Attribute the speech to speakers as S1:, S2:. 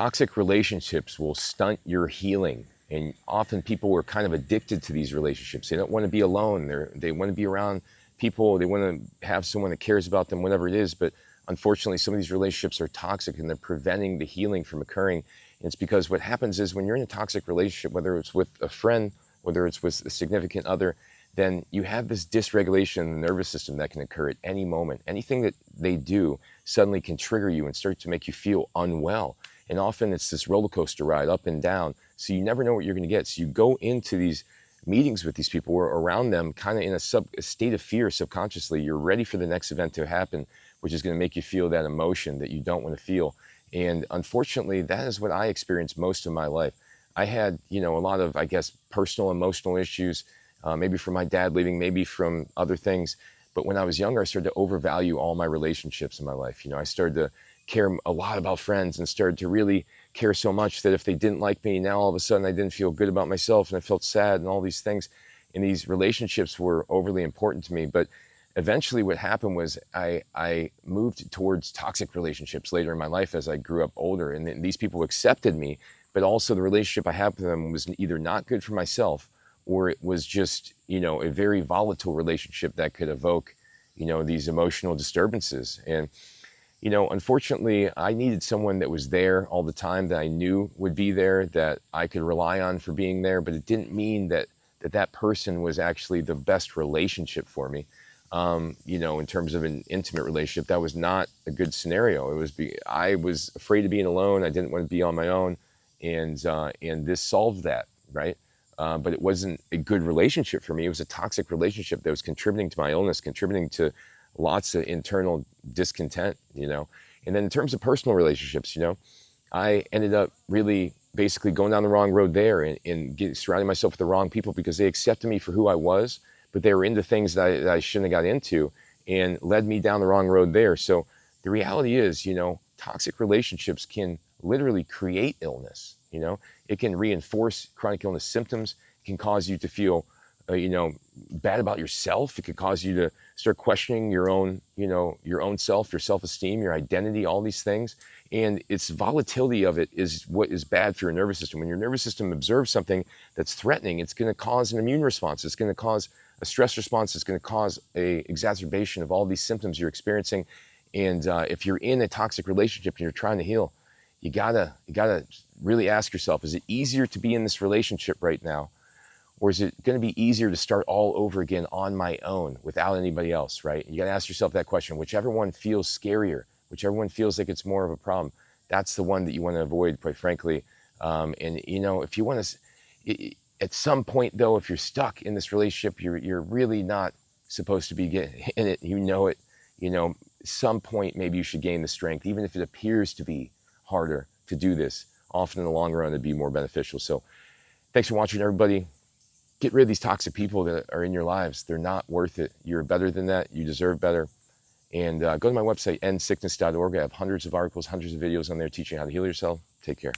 S1: Toxic relationships will stunt your healing. And often people are kind of addicted to these relationships. They don't want to be alone. They want to be around people. They want to have someone that cares about them, whatever it is. But unfortunately, some of these relationships are toxic and they're preventing the healing from occurring. And it's because what happens is when you're in a toxic relationship, whether it's with a friend, whether it's with a significant other, then you have this dysregulation in the nervous system that can occur at any moment. Anything that they do suddenly can trigger you and start to make you feel unwell. And often it's this roller coaster ride up and down. So you never know what you're going to get. So you go into these meetings with these people or around them kind of in a state of fear subconsciously. You're ready for the next event to happen, which is going to make you feel that emotion that you don't want to feel. And unfortunately, that is what I experienced most of my life. I had, a lot of, I guess, personal, emotional issues, maybe from my dad leaving, maybe from other things. But when I was younger, I started to overvalue all my relationships in my life. I started to care a lot about friends and started to really care so much that if they didn't like me, now all of a sudden I didn't feel good about myself and I felt sad and all these things. And these relationships were overly important to me. But eventually what happened was I moved towards toxic relationships later in my life as I grew up older. And these people accepted me, but also the relationship I had with them was either not good for myself or it was just, a very volatile relationship that could evoke, these emotional disturbances. And unfortunately, I needed someone that was there all the time, that I knew would be there, that I could rely on for being there. But it didn't mean that person was actually the best relationship for me. In terms of an intimate relationship, that was not a good scenario. I was afraid of being alone. I didn't want to be on my own. And this solved that, right? But it wasn't a good relationship for me. It was a toxic relationship that was contributing to my illness, contributing to lots of internal discontent, And then in terms of personal relationships, I ended up really basically going down the wrong road there and surrounding myself with the wrong people because they accepted me for who I was, but they were into things that I shouldn't have got into and led me down the wrong road there. So the reality is, toxic relationships can literally create illness. It can reinforce chronic illness symptoms. It can cause you to feel bad about yourself. It could cause you to start questioning your own self, your self-esteem, your identity, all these things. And its volatility of it is what is bad for your nervous system. When your nervous system observes something that's threatening, it's going to cause an immune response. It's going to cause a stress response. It's going to cause a exacerbation of all these symptoms you're experiencing. And if you're in a toxic relationship and you're trying to heal, you gotta really ask yourself, is it easier to be in this relationship right now? Or is it going to be easier to start all over again on my own without anybody else, right? You got to ask yourself that question. Whichever one feels scarier, whichever one feels like it's more of a problem, that's the one that you want to avoid, quite frankly. If you want to, at some point though, if you're stuck in this relationship, you're really not supposed to be getting in it. Some point maybe you should gain the strength, even if it appears to be harder to do this. Often in the long run, it'd be more beneficial. So thanks for watching, everybody. Get rid of these toxic people that are in your lives. They're not worth it. You're better than that. You deserve better. And go to my website, endsickness.org. I have hundreds of articles, hundreds of videos on there teaching how to heal yourself. Take care.